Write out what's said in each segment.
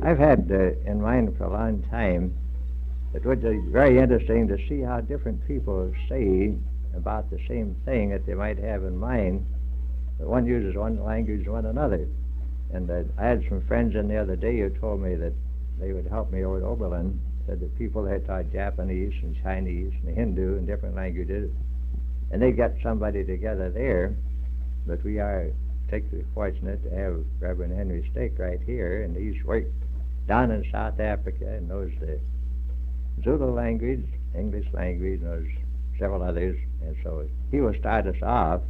I've had in mind for a long time. It would be very interesting to see how different people say about the same thing that they might have in mind. One uses one language, one another. And I had some friends in the other day who told me that they would help me over at Oberlin. Said that people there taught Japanese and Chinese and Hindu and different languages, and they got somebody together there. But we are particularly fortunate to have Reverend Henry Stick right here, and he's worked down in South Africa and knows the Zulu language, English language, knows several others, and so he will start us off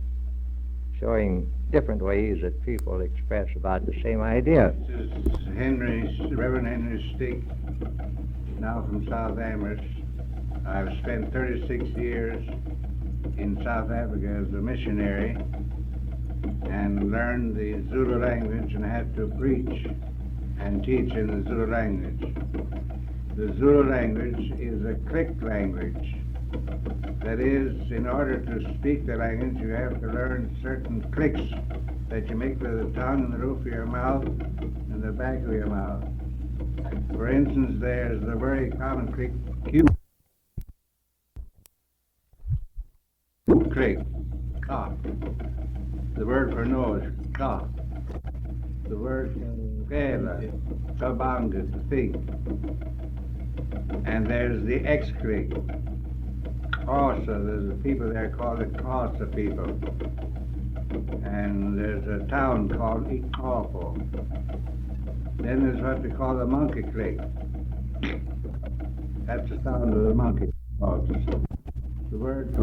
showing different ways that people express about the same idea. This is Reverend Henry Stick, now from South Amherst. I've spent 36 years in South Africa as a missionary and learned the Zulu language and had to preach and teach in the Zulu language. The Zulu language is a click language. That is, in order to speak the language, you have to learn certain clicks that you make with the tongue and the roof of your mouth and the back of your mouth. For instance, there's the very common click, Q. Click, cough. The word for nose, cough. The word kela, kabanga, to think. And there's the X click. Xhosa, there's a people there called the Xhosa people. And there's a town called Ikopo. Then there's what they call the monkey click. That's the sound of the monkey dogs. The word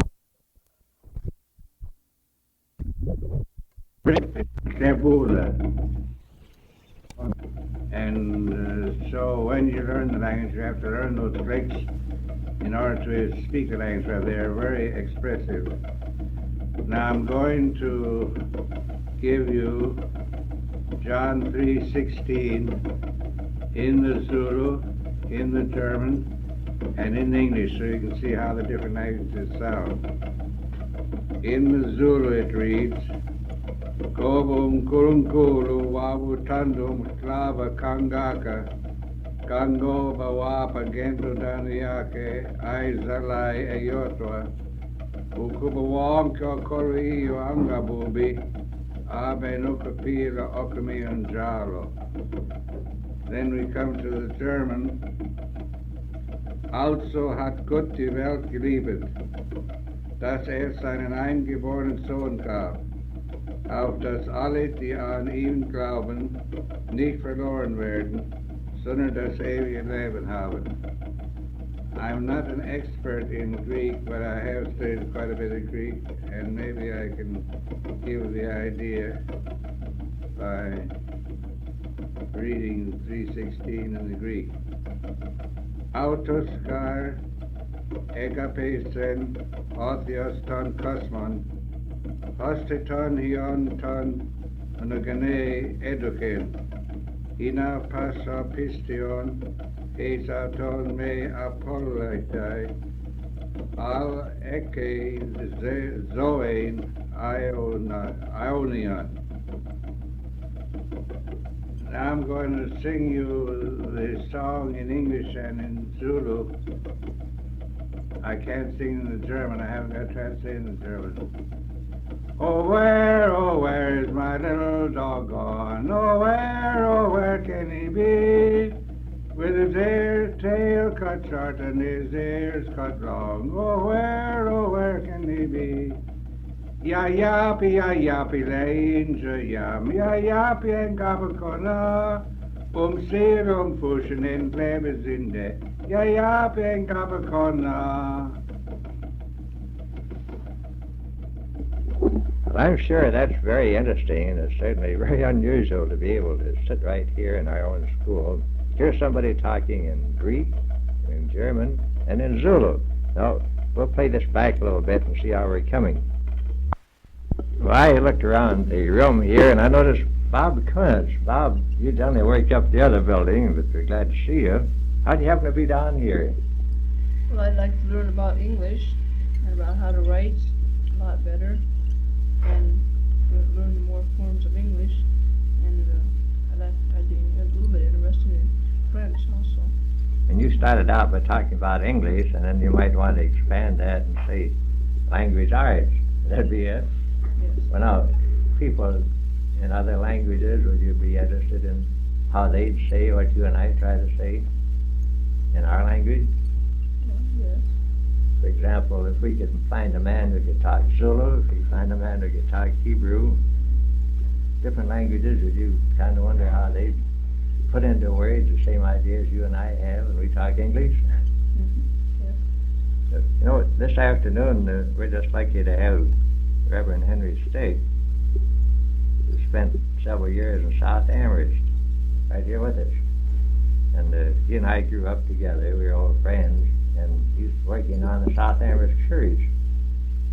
Sebula. And so when you learn the language, you have to learn those clicks in order to speak the language. They're very expressive. Now I'm going to give you John 3:16 in the Zulu, in the German, and in English, so you can see how the different languages sound. In the Zulu it reads, Gobum Kurunkulu Wabutandum Klava Kangaka Gango Bawapa Gento Daniake Aizalai Ayotwa Ukubawonka Kori Angabubi Abenukapira Okami Anjalo. Then we come to the German. Also hat Gott die Welt geliebt, dass seinen eingeborenen Sohn gab, auf dass alle, die an ihn glauben, nicht verloren werden, sondern das ewige Leben haben. I'm not an expert in Greek, but I have studied quite a bit of Greek, and maybe I can give the idea by reading 3:16 in the Greek. Autos kar egapesen othios ton kosmon hosteton hion ton onogene eduken ina passa pistion esaton me apolleitai al eke zoein ionion. Now I'm going to sing you the song in English and in Zulu. I can't sing in the German. I haven't got translated in the German. Oh, where is my little dog gone? Oh, where can he be? With his tail cut short and his ears cut long. Oh, where can he be? Ya yappy, langer yam. Ya yappy en gabakona. Serum fuschen en plebezinde. Ya yappy en gabakona. Well, I'm sure that's very interesting, and it's certainly very unusual to be able to sit right here in our own school, hear somebody talking in Greek, in German, and in Zulu. Now, we'll play this back a little bit and see how we're coming. Well, I looked around the room here, and I noticed Bob Kuntz. Bob, you only worked up the other building, but we're glad to see you. How'd you happen to be down here? Well, I'd like to learn about English and about how to write a lot better and learn more forms of English and I'd be a little bit interested in French also. And you started out by talking about English, and then you might want to expand that and say language arts. That'd be it. Yes. Well, now, people in other languages, would you be interested in how they'd say what you and I try to say in our language? Yes. For example, if we could find a man who could talk Zulu, if we could find a man who could talk Hebrew, different languages, would you kind of wonder how they'd put into words the same ideas you and I have when we talk English? Yes. You know, this afternoon, we're just lucky to have Reverend Henry Stick, who spent several years in South Amherst, right here with us. And he and I grew up together. We were old friends, and he's working on the South Amherst Church.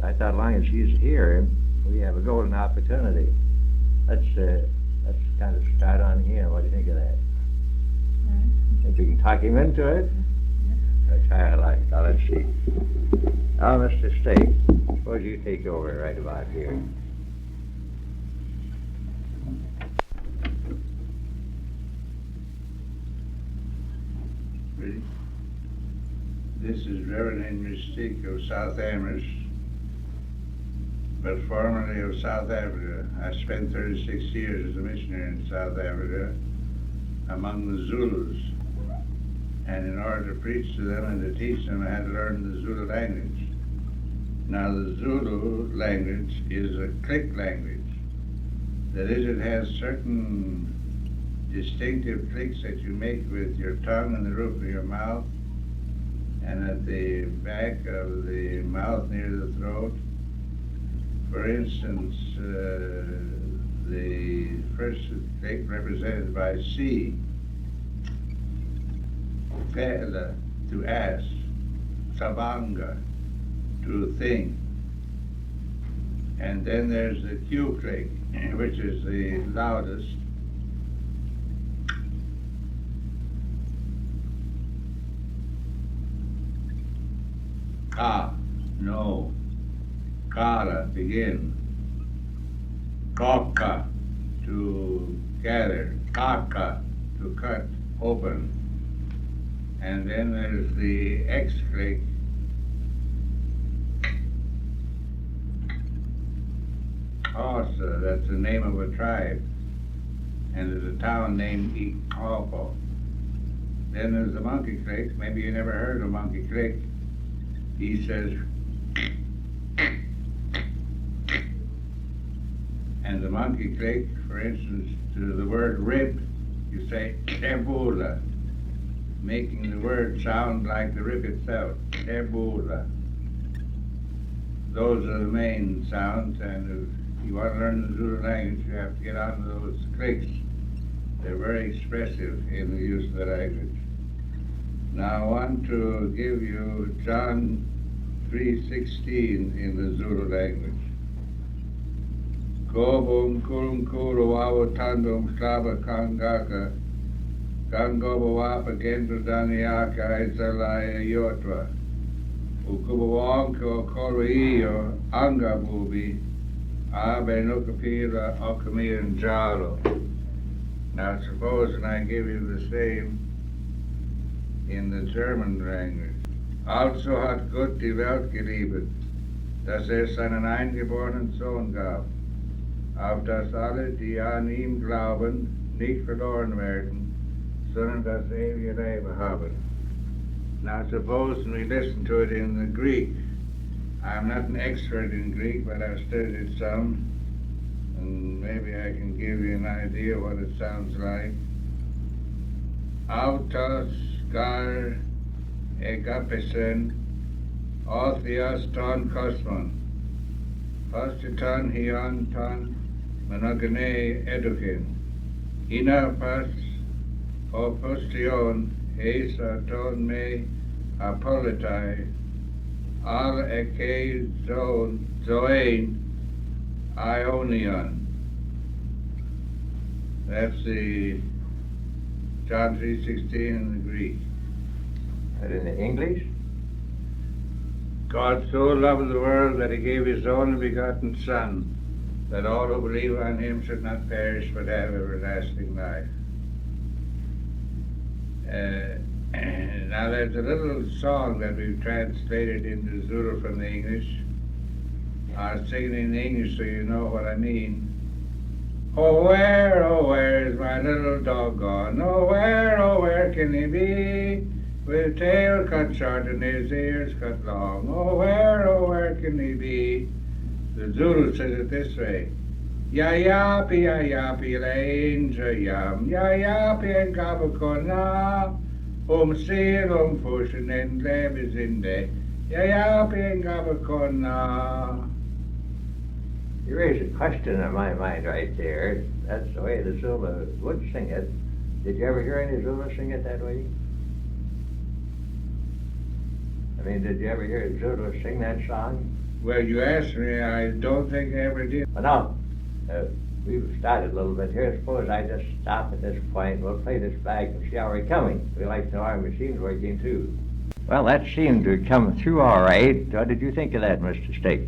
I thought as long as he's here, we have a golden opportunity. Let's kind of start on here. What do you think of that? Think we can talk him into it? That's how I like it. Now, let's see. Now, Mr. Stick, suppose you take over right about here. Ready? This is Reverend Henry Stick of South Amherst, but formerly of South Africa. I spent 36 years as a missionary in South Africa among the Zulus. And in order to preach to them and to teach them, I had to learn the Zulu language. Now, the Zulu language is a click language. That is, it has certain distinctive clicks that you make with your tongue and the roof of your mouth, and at the back of the mouth near the throat. For instance, the first click represented by C, Pela, to ask, Sabanga, to think. And then there's the Q click, which is the loudest. Ka, no. Kara, begin. Koka, to gather. Kaka, to cut, open. And then there's the X click. Xhosa, that's the name of a tribe. And there's a town named Ikoko. Then there's the monkey click. Maybe you never heard of monkey click. He says, and the monkey click, for instance, to the word rib, you say tebula, making the word sound like the rib itself, tebula. Those are the main sounds, and if you want to learn the Zulu language, you have to get onto those clicks. They're very expressive in the use of the language. Now I want to give you John 3:16 in the Zulu language. Gobum kurum kuru wawatandum slaba kangaka Gangobawapa Gendra Daniaka Isalaya Yotwa Ukubawanko Koruio Angabubi Abenukapira Okami and Jalo. Now supposing I give you the same in the German language. Also hat Gott die Welt geliebt, dass seinen eingeborenen Sohn gab, auf dass alle, die an ihm glauben, nicht verloren werden, sondern das ewige Leben haben. Now suppose we listen to it in the Greek. I'm not an expert in Greek, but I've studied it some, and maybe I can give you an idea what it sounds like. Autos gar egapesen, orthios ton kosmon, postiton hion ton monogene edukin, ina pas postion esa ton me apolitai, al eke zoen ionion. That's the John 3:16 in the Greek. And in the English? God so loved the world that he gave his only begotten Son, that all who believe on him should not perish but have everlasting life. Now there's a little song that we've translated into Zulu from the English. I'll sing it in English so you know what I mean. Oh where is my little dog gone? Oh where can he be? With his tail cut short and his ears cut long. Oh where can he be? The Zulu says it this way. Ya yapi lange yam. Ya yapi en gabakona. Sir fushen en lebizinde. Ya yapi en gabakona. You raise a question in my mind right there. That's the way the Zulu would sing it. Did you ever hear any Zulu sing it that way? I mean, did you ever hear Zulu sing that song? Well, you asked me. I don't think I ever did. Well, now, we've started a little bit here. Suppose I just stop at this point. We'll play this back and see how we're coming. We like to know our machine's working, too. Well, that seemed to come through all right. What did you think of that, Mr. Stick?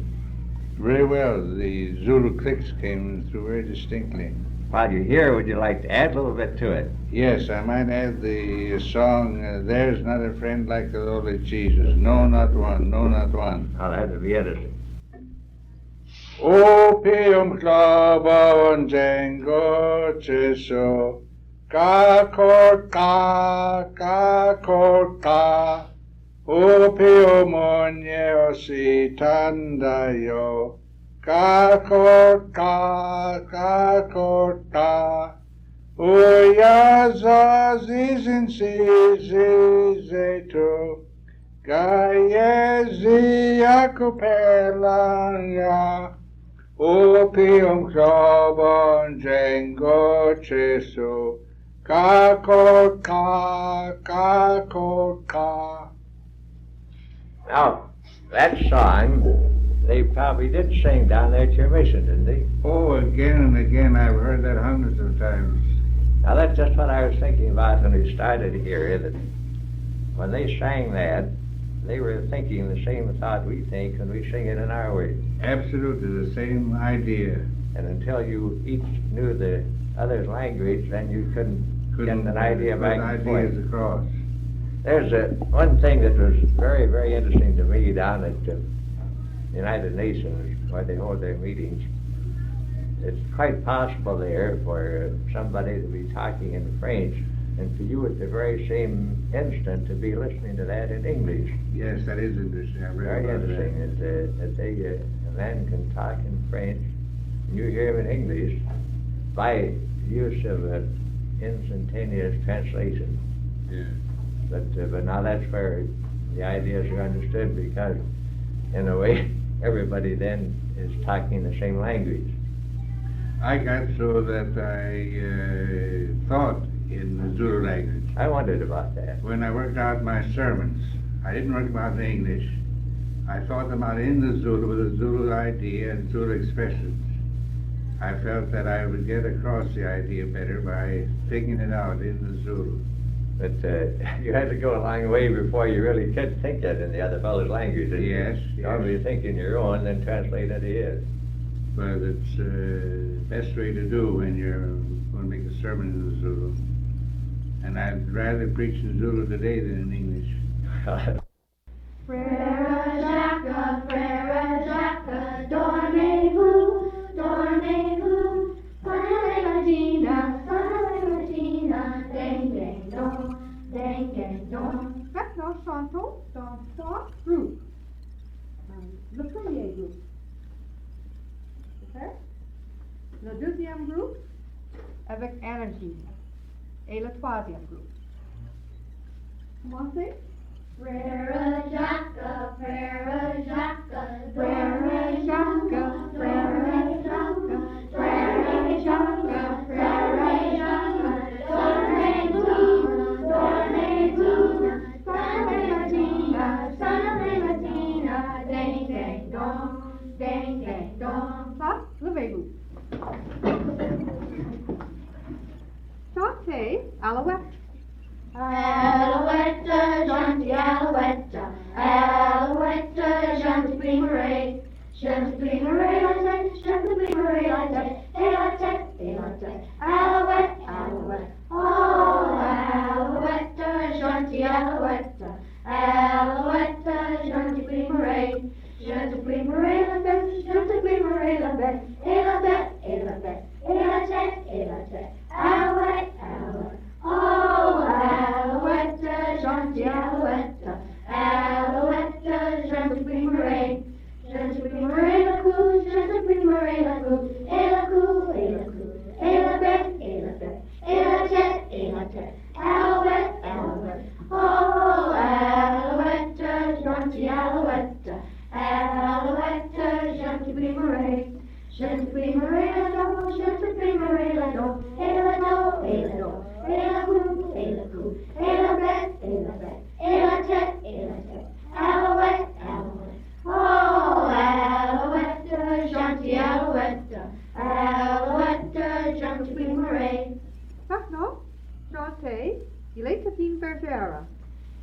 Very well. The Zulu clicks came through very distinctly. While you're here, would you like to add a little bit to it? Yes, I might add the song, There's Not a Friend Like the Lowly Jesus. No, not one. No, not one. Oh, that would be interesting. Opium klabon jengo chiso. Ka korka. Opium onye ositandayo. Ka korka. Uyaza zizin sizizetu. Gayezi akupelanya. Opium klabon jengo chiso. Ka korka. Now, that song, they probably did sing down there at your mission, didn't they? Oh, again and again. I've heard that hundreds of times. Now, that's just what I was thinking about when we started here, that when they sang that, they were thinking the same thought we think when we sing it in our way. Absolutely, the same idea. And until you each knew the other's language, then you couldn't get an idea back and forth. Ideas across. There's one thing that was very, very interesting to me down at the United Nations, where they hold their meetings. It's quite possible there for somebody to be talking in French and for you at the very same instant to be listening to that in English. Yes, that is interesting. I read Very about interesting that a man can talk in French and you hear him in English by use of instantaneous translation. Yeah. But now that's where the ideas are understood, because in a way everybody then is talking the same language. I got so that I thought in the Zulu language. I wondered about that. When I worked out my sermons, I didn't work them out in English. I thought them out in the Zulu with a Zulu idea and Zulu expressions. I felt that I would get across the idea better by thinking it out in the Zulu. But you had to go a long way before you really could think it in the other fellow's language. Yes. Normally you think in your own, then translate it his. But it's the best way to do when you're going to make a sermon in the Zulu. And I'd rather preach in Zulu today than in English. Frere Jacka, dorme-vous, Sonne-Regina, ding-ding-dong. Maintenant, chantons dans 3 groupes. Le premier groupe. Okay? Le deuxième groupe avec énergie. Et le troisième groupe. Commencez. Frere Jacka, Frere Jacka, Frere Jacka, Frere Jacka, Frere Jacka, Frere Jacka, dorme-vous, Sonne-Regina, ding-ding-dong. Ça, levez-vous. Chantez Alouette. Alouette, gentille Alouette, Alouette, gentille Marie, gentille Marie, gentille Marie, gentille alouette, alouette, gentille Murray, gentille Murray la bête, gentille Murray la bête, et la bête, et la bête, et la tête, et la tête, alouette, alouette, oh, alouette, gentille alouette, alouette, gentille Murray, gentille Murray la cou, gentille Murray la cou, et la cou, et la cou, et la bête, et la bête, et la tête, et la tête, alouette, alouette, oh, alouette, gentille alouette, alouette, gentille Murray, gentille Murray la do, gentille Murray la do, et la do, et la do, et la cou, et la cou, et la bête, et la bête, et la tête, et la tête, alouette, alouette, oh, alouette, gentille alouette, alouette, gentille Murray. Maintenant, chantez Il est une bergère.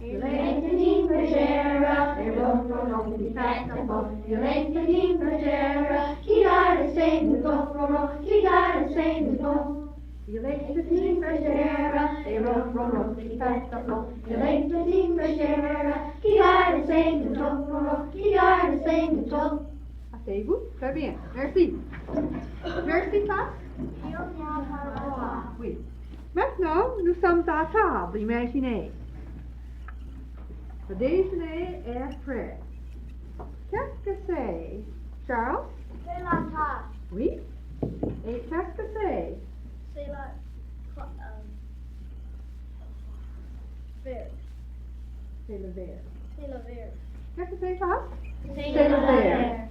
Il est une bergère, et ronron qui passe un pot. Il est une bergère, qui garde ses moutons, ronron, qui garde ses moutons. Il est une bergère, et ronron qui passe un pot. Il est une bergère, qui garde ses moutons, ronron, qui garde ses moutons. Asseyez-vous. Très bien. Merci. Merci, classe. Oui. Maintenant, nous sommes à table. Imaginez. Le déjeuner est prêt. Qu'est-ce que c'est, Charles? C'est la table. Oui. Et qu'est-ce que c'est? C'est la verre. C'est le verre. C'est le verre. Qu'est-ce que c'est, Charles? C'est le le verre. verre.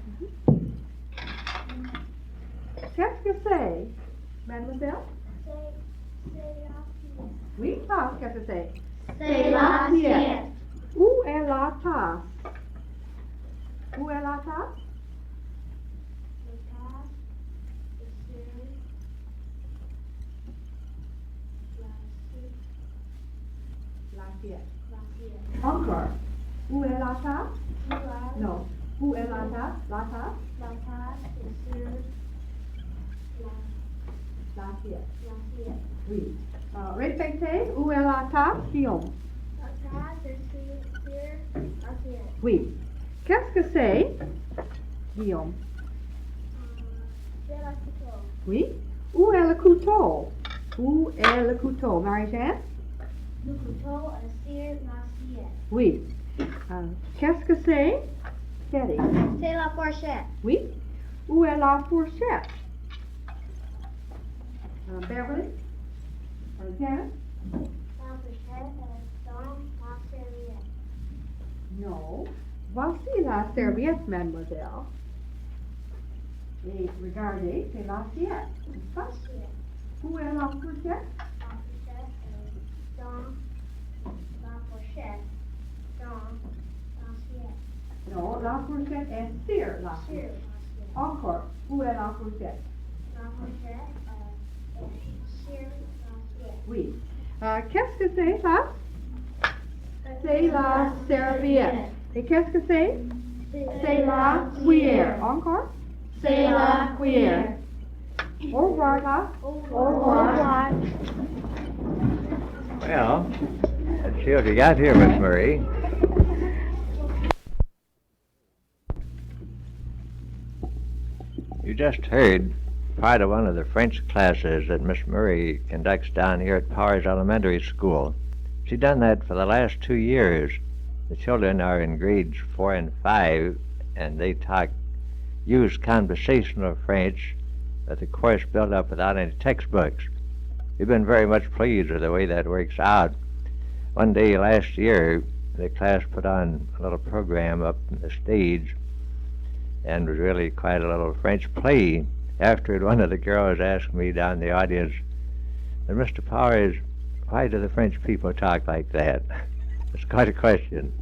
Qu'est-ce que c'est, mademoiselle? C'est l'assiette. Oui, ah, qu'est-ce que c'est? C'est l'assiette. Où est la tasse? Où est la tasse? Le tasse, le ciel, L'assiette. l'assiette. Encore. Où est la tasse? La Non. Où est la tasse? La tasse? tasse, le ciel, L'assiette. l'assiette. Oui. Répétez. Où est la tasse, Guillaume? La tasse, le ciel, l'assiette. Oui. Qu'est-ce que c'est, Guillaume? C'est la couteau. Oui. Où est le couteau? Où est le couteau, Marie-Jeanne? Le couteau, le ciel, l'assiette. Oui. Qu'est-ce que c'est, Teddy? C'est la fourchette. Oui. Où est la fourchette? Beverly? Janet? La fourchette est dans la serviette. Non. Voici la serviette, mademoiselle. Et regardez, c'est l'assiette. n'est-ce pas? L'assiette. Où est la fourchette? La fourchette est dans la fourchette. Dans l'assiette. Non, la fourchette est sur l'assiette. Sur l'assiette. Encore. Où est la fourchette? La fourchette est sur l'assiette. Oui. Qu'est-ce que c'est, ça? C'est la serviette. Et qu'est-ce que c'est? C'est la cuillère. Encore? C'est la cuillère. Au revoir, là. Au revoir. Well, let's see what we got here, Miss Murray. You just heard part of one of the French classes that Miss Murray conducts down here at Powers Elementary School. She's done that for the last 2 years. The children are in grades 4 and 5, and they use conversational French, but the course built up without any textbooks. We've been very much pleased with the way that works out. One day last year, the class put on a little program up on the stage, and was really quite a little French play. Afterward, one of the girls asked me down in the audience, Mr. Powers, why do the French people talk like that? It's quite a question.